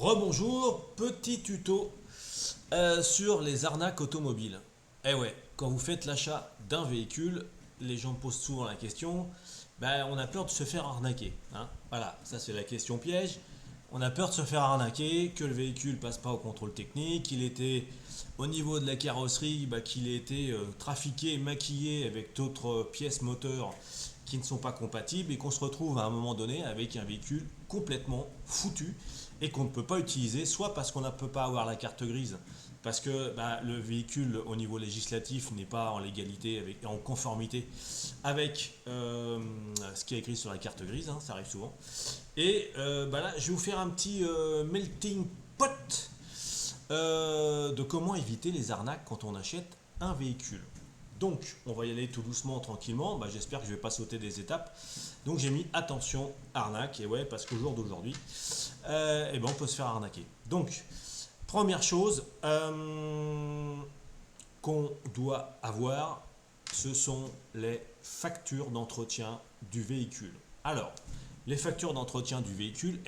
Rebonjour, petit tuto sur les arnaques automobiles. Eh ouais, quand vous faites l'achat d'un véhicule, les gens posent souvent la question, on a peur de se faire arnaquer, hein. Voilà, ça c'est la question piège. On a peur de se faire arnaquer, que le véhicule passe pas au contrôle technique, qu'il était au niveau de la carrosserie, qu'il ait été trafiqué, maquillé avec d'autres pièces moteurs qui ne sont pas compatibles et qu'on se retrouve à un moment donné avec un véhicule complètement foutu et qu'on ne peut pas utiliser, soit parce qu'on ne peut pas avoir la carte grise, parce que le véhicule au niveau législatif n'est pas en légalité, en conformité avec ce qui est écrit sur la carte grise, hein, ça arrive souvent. Et là, je vais vous faire un petit melting pot de comment éviter les arnaques quand on achète un véhicule. Donc, on va y aller tout doucement, tranquillement. J'espère que je ne vais pas sauter des étapes. Donc, j'ai mis attention, arnaque. Et ouais, parce qu'au jour d'aujourd'hui, on peut se faire arnaquer. Donc, première chose qu'on doit avoir, ce sont les factures d'entretien du véhicule. Alors, les factures d'entretien du véhicule,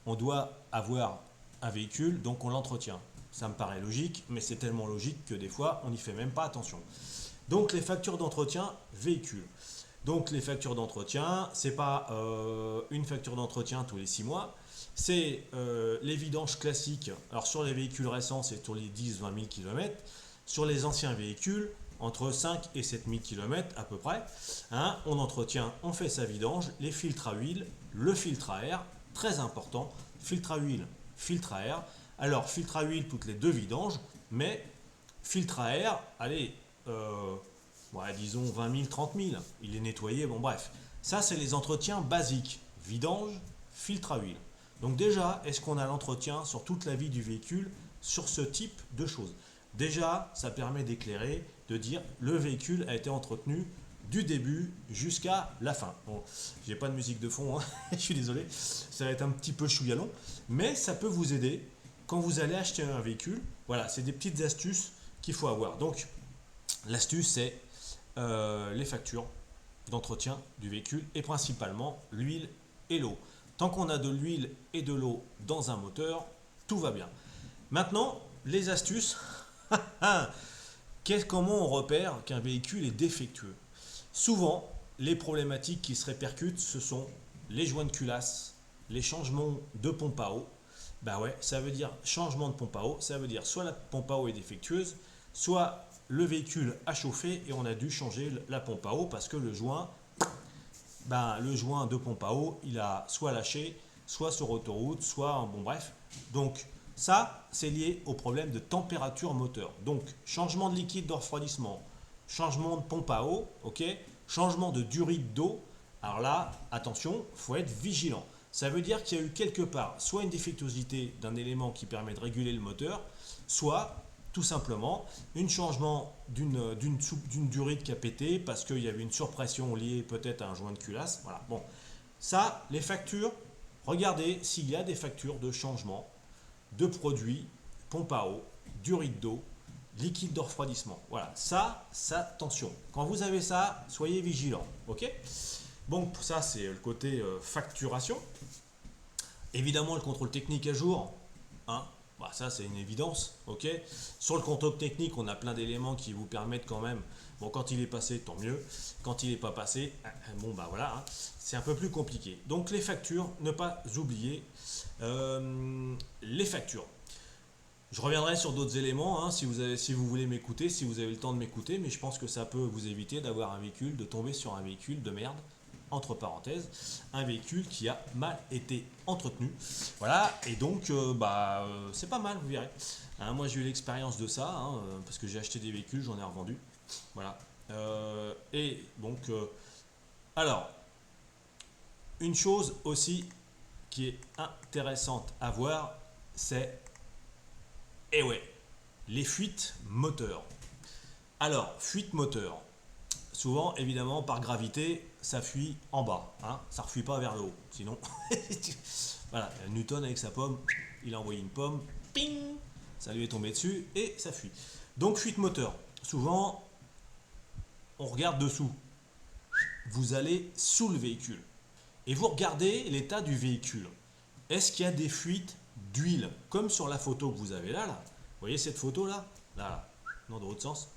on doit avoir un véhicule, donc on l'entretient. Ça me paraît logique, mais c'est tellement logique que des fois, on n'y fait même pas attention. Donc les factures d'entretien véhicule. Donc les factures d'entretien, c'est pas une facture d'entretien tous les 6 mois, c'est les vidanges classiques. Alors sur les véhicules récents, c'est sur les 10-20 000 km. Sur les anciens véhicules, entre 5 et 7 000 km à peu près, hein, on entretient, on fait sa vidange, les filtres à huile, le filtre à air, très important, filtre à huile, filtre à air. Alors filtre à huile toutes les deux vidanges, mais filtre à air, allez, disons 20 000, 30 000, il est nettoyé, bon bref. Ça c'est les entretiens basiques, vidange, filtre à huile. Donc déjà, est-ce qu'on a l'entretien sur toute la vie du véhicule sur ce type de choses? Déjà, ça permet d'éclairer, de dire le véhicule a été entretenu du début jusqu'à la fin. Bon, j'ai pas de musique de fond, hein, je suis désolé, ça va être un petit peu chouillallon, mais ça peut vous aider quand vous allez acheter un véhicule. Voilà, c'est des petites astuces qu'il faut avoir. Donc, l'astuce, c'est les factures d'entretien du véhicule et principalement l'huile et l'eau. Tant qu'on a de l'huile et de l'eau dans un moteur, tout va bien. Maintenant, les astuces. Comment on repère qu'un véhicule est défectueux? Souvent, les problématiques qui se répercutent, ce sont les joints de culasse, les changements de pompe à eau. Ça veut dire changement de pompe à eau, ça veut dire soit la pompe à eau est défectueuse, soit le véhicule a chauffé et on a dû changer la pompe à eau parce que le joint de pompe à eau, il a soit lâché, soit sur autoroute, soit bon bref. Donc ça, c'est lié au problème de température moteur. Donc changement de liquide de refroidissement, changement de pompe à eau, ok, changement de durée d'eau. Alors là, attention, il faut être vigilant. Ça veut dire qu'il y a eu quelque part soit une défectuosité d'un élément qui permet de réguler le moteur, soit tout simplement un changement d'une durite qui a pété parce qu'il y avait une surpression liée peut-être à un joint de culasse. Voilà. Bon, ça, les factures, regardez s'il y a des factures de changement de produits, pompe à eau, durite d'eau, liquide de refroidissement. Voilà, ça, attention. Quand vous avez ça, soyez vigilant. Ok? Bon, pour ça, c'est le côté facturation. Évidemment, le contrôle technique à jour, hein, ça c'est une évidence, ok. Sur le contrôle technique, on a plein d'éléments qui vous permettent quand même, bon quand il est passé, tant mieux, quand il n'est pas passé, voilà, hein, c'est un peu plus compliqué. Donc les factures, ne pas oublier les factures. Je reviendrai sur d'autres éléments, hein, si vous voulez m'écouter, si vous avez le temps de m'écouter, mais je pense que ça peut vous éviter d'avoir un véhicule, de tomber sur un véhicule de merde, entre parenthèses, un véhicule qui a mal été entretenu. Voilà, et donc c'est pas mal, vous verrez. Hein, moi j'ai eu l'expérience de ça, hein, parce que j'ai acheté des véhicules, j'en ai revendu. Voilà. Et donc, alors, une chose aussi qui est intéressante à voir, c'est, les fuites moteurs. Alors, fuite moteur. Souvent, évidemment, par gravité, ça fuit en bas. Hein, ça ne refuit pas vers le haut. Sinon, voilà, Newton avec sa pomme, il a envoyé une pomme, ping, ça lui est tombé dessus et ça fuit. Donc, fuite moteur. Souvent, on regarde dessous. Vous allez sous le véhicule et vous regardez l'état du véhicule. Est-ce qu'il y a des fuites d'huile, comme sur la photo que vous avez là. Vous voyez cette photo là? Là, non, dans l'autre sens.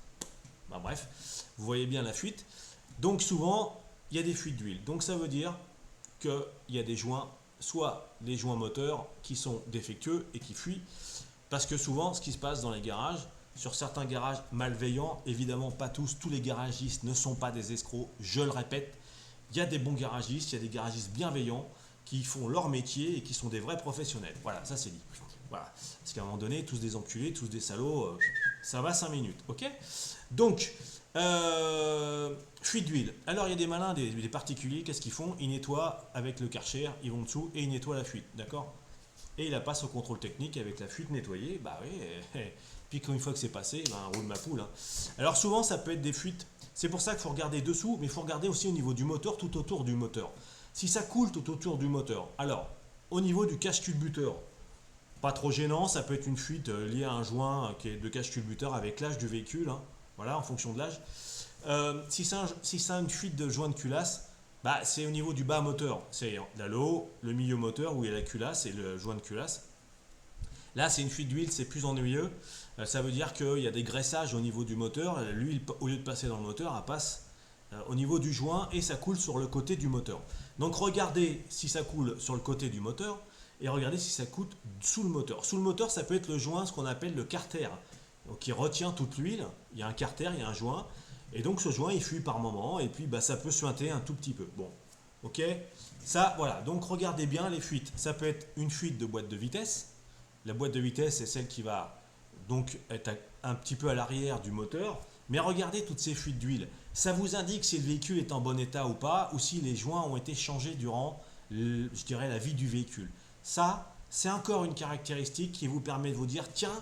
Bah, bref, vous voyez bien la fuite. Donc souvent, il y a des fuites d'huile. Donc ça veut dire qu'il y a des joints, soit les joints moteurs qui sont défectueux et qui fuient. Parce que souvent, ce qui se passe dans les garages, sur certains garages malveillants, évidemment pas tous les garagistes ne sont pas des escrocs, je le répète, il y a des bons garagistes, il y a des garagistes bienveillants qui font leur métier et qui sont des vrais professionnels. Voilà, ça c'est dit. Voilà. Parce qu'à un moment donné, tous des enculés, tous des salauds, ça va 5 minutes, ok? Donc, fuite d'huile. Alors il y a des malins, des particuliers, qu'est-ce qu'ils font? Ils nettoient avec le Karcher, ils vont dessous et ils nettoient la fuite, d'accord? Et il la passe au contrôle technique avec la fuite nettoyée, bah oui, puis une fois que c'est passé, ben, roule ma poule. Hein. Alors souvent ça peut être des fuites, c'est pour ça qu'il faut regarder dessous, mais il faut regarder aussi au niveau du moteur, tout autour du moteur. Si ça coule tout autour du moteur, alors au niveau du cache-culbuteur, pas trop gênant, ça peut être une fuite liée à un joint qui est de cache-culbuteur avec l'âge du véhicule, hein, voilà, en fonction de l'âge. Si c'est une fuite de joint de culasse, bah, c'est au niveau du bas moteur, c'est l'halo, le milieu moteur où il y a la culasse et le joint de culasse. Là, c'est une fuite d'huile, c'est plus ennuyeux. Ça veut dire qu'il y a des graissages au niveau du moteur. L'huile, au lieu de passer dans le moteur, elle passe au niveau du joint et ça coule sur le côté du moteur. Donc regardez si ça coule sur le côté du moteur et regardez si ça coule sous le moteur. Sous le moteur, ça peut être le joint, ce qu'on appelle le carter, qui retient toute l'huile. Il y a un carter, il y a un joint. Et donc ce joint, il fuit par moment et puis bah, ça peut suinter un tout petit peu. Bon, ok. Ça, voilà. Donc regardez bien les fuites. Ça peut être une fuite de boîte de vitesse. La boîte de vitesse, c'est celle qui va donc être un petit peu à l'arrière du moteur. Mais regardez toutes ces fuites d'huile. Ça vous indique si le véhicule est en bon état ou pas, ou si les joints ont été changés durant, je dirais, la vie du véhicule. Ça, c'est encore une caractéristique qui vous permet de vous dire, tiens,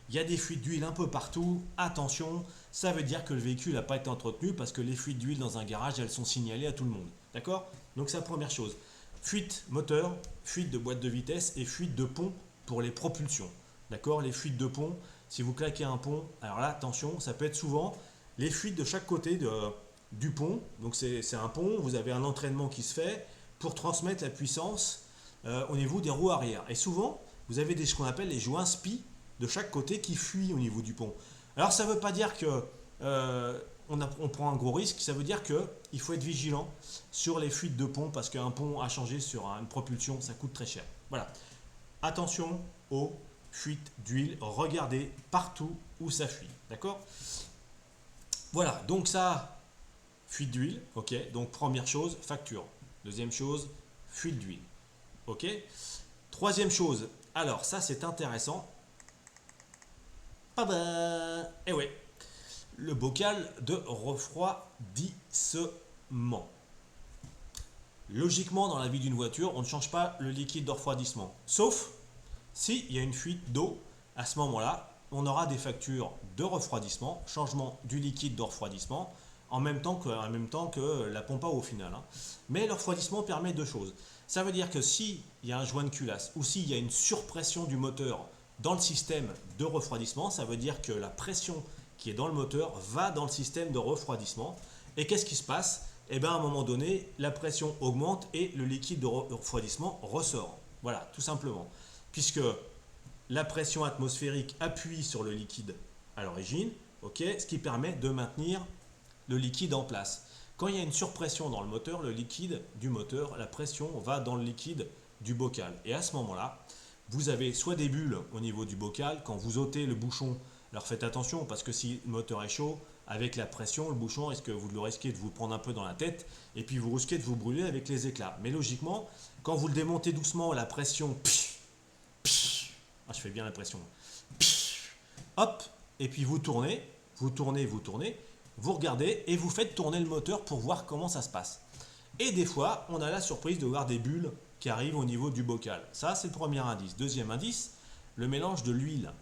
il y a des fuites d'huile un peu partout, attention, ça veut dire que le véhicule n'a pas été entretenu parce que les fuites d'huile dans un garage, elles sont signalées à tout le monde. D'accord? Donc c'est la première chose. Fuite moteur, fuite de boîte de vitesse et fuite de pont pour les propulsions. D'accord? Les fuites de pont, si vous claquez un pont, alors là, attention, ça peut être souvent les fuites de chaque côté du pont. Donc c'est un pont, vous avez un entraînement qui se fait pour transmettre la puissance au niveau des roues arrière. Et souvent, vous avez ce qu'on appelle les joints SPI de chaque côté qui fuient au niveau du pont. Alors ça ne veut pas dire que on prend un gros risque, ça veut dire qu'il faut être vigilant sur les fuites de pont parce qu'un pont à changer sur une propulsion, ça coûte très cher. Voilà. Attention aux fuites d'huile, regardez partout où ça fuit. D'accord? Voilà, donc ça, fuite d'huile, ok. Donc première chose, facture. Deuxième chose, fuite d'huile. Ok. Troisième chose, alors ça c'est intéressant. Eh ouais, le bocal de refroidissement. Logiquement, dans la vie d'une voiture, on ne change pas le liquide de refroidissement. Sauf s'il y a une fuite d'eau, à ce moment-là, on aura des factures de refroidissement, changement du liquide de refroidissement, en même temps que la pompe à eau au final. Hein. Mais le refroidissement permet deux choses. Ça veut dire que s'il y a un joint de culasse ou s'il y a une surpression du moteur dans le système de refroidissement, ça veut dire que la pression qui est dans le moteur va dans le système de refroidissement. Et qu'est-ce qui se passe? Eh bien, à un moment donné, la pression augmente et le liquide de refroidissement ressort. Voilà, tout simplement. Puisque la pression atmosphérique appuie sur le liquide à l'origine, okay, ce qui permet de maintenir le liquide en place. Quand il y a une surpression dans le moteur, le liquide du moteur, la pression va dans le liquide du bocal. Et à ce moment-là, vous avez soit des bulles au niveau du bocal, quand vous ôtez le bouchon, alors faites attention parce que si le moteur est chaud, avec la pression, le bouchon, vous risquez de vous prendre un peu dans la tête et puis vous risquez de vous brûler avec les éclats. Mais logiquement, quand vous le démontez doucement, la pression, je fais bien la pression, hop, et puis vous tournez, vous regardez et vous faites tourner le moteur pour voir comment ça se passe. Et des fois, on a la surprise de voir des bulles qui arrivent au niveau du bocal. Ça, c'est le premier indice. Deuxième indice, le mélange de l'huile.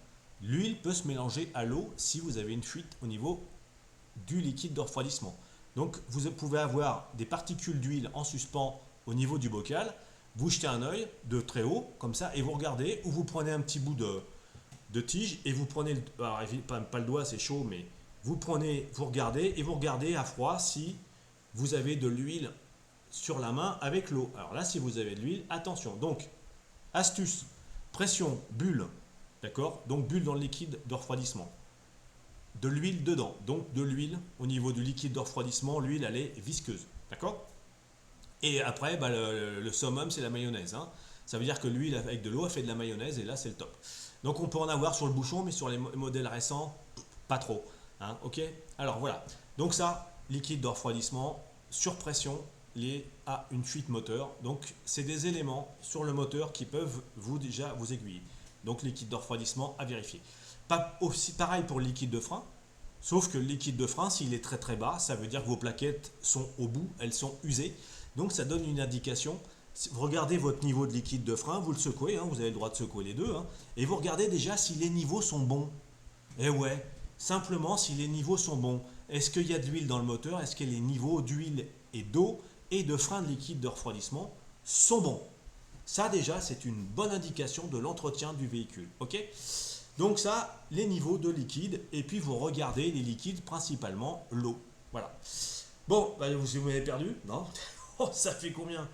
L'huile peut se mélanger à l'eau si vous avez une fuite au niveau du liquide de refroidissement. Donc, vous pouvez avoir des particules d'huile en suspens au niveau du bocal. Vous jetez un œil de très haut, comme ça, et vous regardez, ou vous prenez un petit bout de tige, et vous prenez, alors, pas le doigt, c'est chaud, mais vous regardez à froid si vous avez de l'huile sur la main avec l'eau. Alors là, si vous avez de l'huile, attention. Donc, astuce, Pression, bulle, d'accord? Donc bulle dans le liquide de refroidissement. De l'huile dedans, donc de l'huile au niveau du liquide de refroidissement, l'huile elle est visqueuse, d'accord? Et après, bah, le summum c'est la mayonnaise, hein. Ça veut dire que l'huile avec de l'eau a fait de la mayonnaise et là c'est le top. Donc on peut en avoir sur le bouchon, mais sur les modèles récents, pas trop, hein, ok? Alors voilà, donc ça, liquide de refroidissement, sur pression, lié à une fuite moteur. Donc c'est des éléments sur le moteur qui peuvent déjà vous aiguiller. Donc liquide de refroidissement à vérifier. Pas aussi pareil pour le liquide de frein, sauf que le liquide de frein, s'il est très très bas, ça veut dire que vos plaquettes sont au bout, elles sont usées. Donc ça donne une indication. Vous regardez votre niveau de liquide de frein, vous le secouez, hein, vous avez le droit de secouer les deux, hein, et vous regardez déjà si les niveaux sont bons. Et ouais, simplement si les niveaux sont bons. Est-ce qu'il y a de l'huile dans le moteur? Est-ce que les niveaux d'huile et d'eau et de frein de liquide de refroidissement sont bons? Ça déjà, c'est une bonne indication de l'entretien du véhicule. Ok? Donc ça, les niveaux de liquide, et puis vous regardez les liquides, principalement l'eau. Voilà. Bon, bah, vous m'avez perdu? Non? Oh, ça fait combien?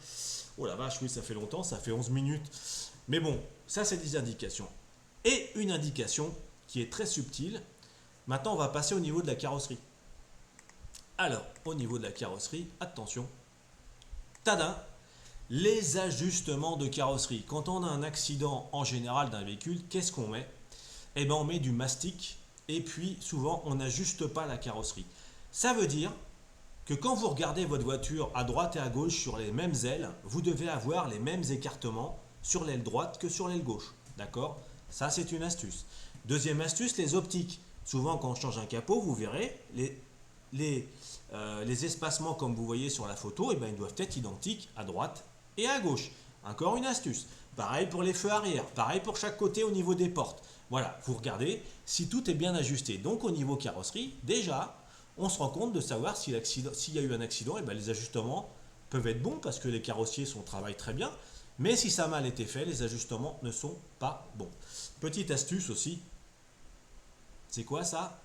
Oh la vache, oui, ça fait longtemps, ça fait 11 minutes. Mais bon, ça c'est des indications. Et une indication qui est très subtile. Maintenant, on va passer au niveau de la carrosserie. Alors, au niveau de la carrosserie, attention. Tadam! Les ajustements de carrosserie. Quand on a un accident en général d'un véhicule, qu'est-ce qu'on met? Eh bien, on met du mastic et puis souvent, on n'ajuste pas la carrosserie. Ça veut dire que quand vous regardez votre voiture à droite et à gauche sur les mêmes ailes, vous devez avoir les mêmes écartements sur l'aile droite que sur l'aile gauche. D'accord? Ça, c'est une astuce. Deuxième astuce, les optiques. Souvent, quand on change un capot, vous verrez, les espacements, comme vous voyez sur la photo, eh bien, ils doivent être identiques à droite et à gauche. Encore une astuce. Pareil pour les feux arrière. Pareil pour chaque côté au niveau des portes. Voilà, vous regardez si tout est bien ajusté. Donc, au niveau carrosserie, déjà, on se rend compte de savoir s'il y a eu un accident, et bien les ajustements peuvent être bons parce que les carrossiers travaillent très bien. Mais si ça a mal été fait, les ajustements ne sont pas bons. Petite astuce aussi. C'est quoi ça?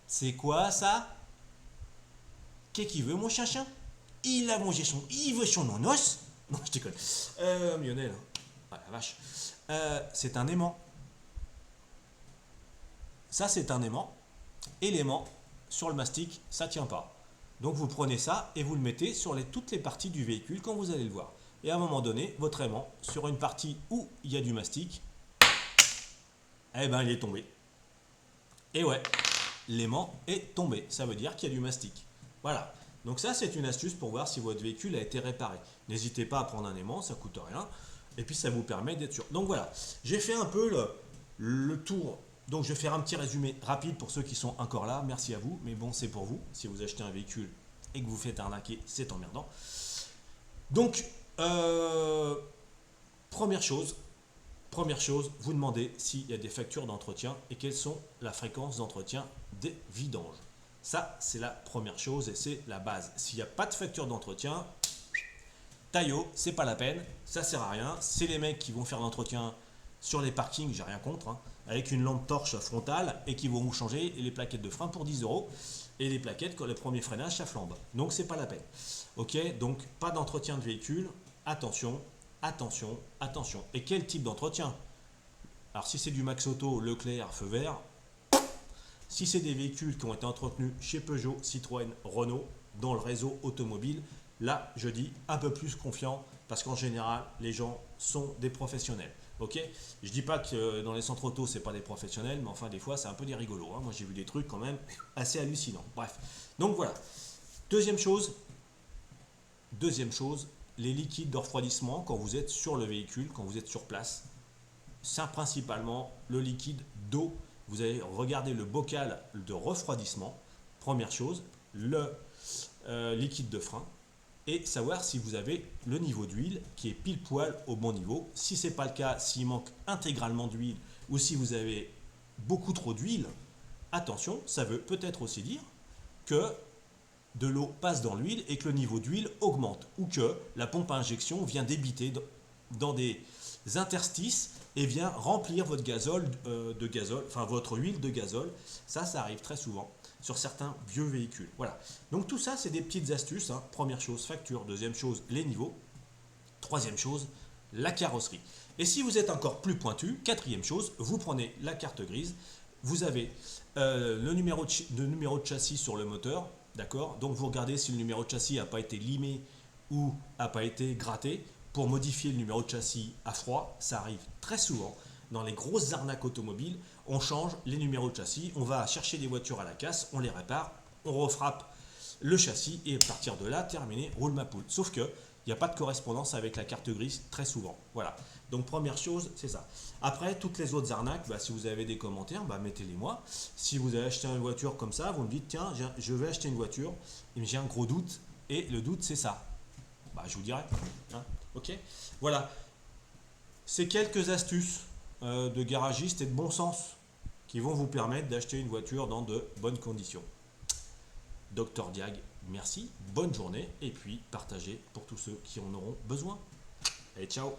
C'est quoi ça? Qu'est-ce qu'il veut mon chien? Il a mangé il veut son nonos? Non, je déconne. Lionel. Ah la vache. C'est un aimant. Ça, c'est un aimant. Et l'aimant, sur le mastic, ça tient pas. Donc vous prenez ça et vous le mettez sur toutes les parties du véhicule quand vous allez le voir. Et à un moment donné, votre aimant, sur une partie où il y a du mastic, eh ben il est tombé. Et ouais, l'aimant est tombé. Ça veut dire qu'il y a du mastic. Voilà. Donc ça, c'est une astuce pour voir si votre véhicule a été réparé. N'hésitez pas à prendre un aimant, ça coûte rien. Et puis ça vous permet d'être sûr. Donc voilà, j'ai fait un peu le tour. Donc je vais faire un petit résumé rapide pour ceux qui sont encore là. Merci à vous. Mais bon, c'est pour vous. Si vous achetez un véhicule et que vous faites arnaquer, c'est emmerdant. Donc, première chose, vous demandez s'il y a des factures d'entretien et quelles sont la fréquence d'entretien des vidanges. Ça, c'est la première chose et c'est la base. S'il n'y a pas de facture d'entretien, taillot, c'est pas la peine, ça sert à rien. C'est les mecs qui vont faire l'entretien sur les parkings, j'ai rien contre, hein, avec une lampe torche frontale et qui vont vous changer les plaquettes de frein pour 10 € et les plaquettes quand le premier freinage ça flambe. Donc c'est pas la peine. Ok, donc pas d'entretien de véhicule. Attention, attention, attention. Et quel type d'entretien? Alors si c'est du Max Auto, Leclerc, feu vert. Si c'est des véhicules qui ont été entretenus chez Peugeot, Citroën, Renault, dans le réseau automobile, là je dis un peu plus confiant parce qu'en général les gens sont des professionnels. Ok, je dis pas que dans les centres auto c'est pas des professionnels, mais enfin des fois c'est un peu des rigolos, hein. Moi j'ai vu des trucs quand même assez hallucinants. Bref, donc voilà. Deuxième chose, les liquides de refroidissement quand vous êtes sur le véhicule, quand vous êtes sur place, c'est principalement le liquide d'eau. Vous allez regarder le bocal de refroidissement, première chose, le liquide de frein, et savoir si vous avez le niveau d'huile qui est pile poil au bon niveau. Si ce n'est pas le cas, s'il manque intégralement d'huile ou si vous avez beaucoup trop d'huile, attention, ça veut peut-être aussi dire que de l'eau passe dans l'huile et que le niveau d'huile augmente ou que la pompe à injection vient débiter dans des interstices et vient remplir votre votre huile de gazole. Ça arrive très souvent sur certains vieux véhicules. Voilà. Donc tout ça, c'est des petites astuces, hein. Première chose, facture. Deuxième chose, les niveaux. Troisième chose, la carrosserie. Et si vous êtes encore plus pointu, quatrième chose, vous prenez la carte grise, vous avez le numéro de châssis sur le moteur, d'accord? Donc vous regardez si le numéro de châssis n'a pas été limé ou n'a pas été gratté. Pour modifier le numéro de châssis à froid, ça arrive très souvent. Dans les grosses arnaques automobiles, on change les numéros de châssis, on va chercher des voitures à la casse, on les répare, on refrappe le châssis et à partir de là, terminé, roule ma poule. Sauf que il n'y a pas de correspondance avec la carte grise très souvent. Voilà. Donc première chose, c'est ça. Après, toutes les autres arnaques, si vous avez des commentaires, mettez-les moi. Si vous avez acheté une voiture comme ça, vous me dites, tiens, je vais acheter une voiture, et j'ai un gros doute, et le doute, c'est ça. Je vous dirai. Hein, ok. Voilà. C'est quelques astuces de garagistes et de bon sens qui vont vous permettre d'acheter une voiture dans de bonnes conditions. Dr Diag, merci, bonne journée et puis partagez pour tous ceux qui en auront besoin. Allez, ciao!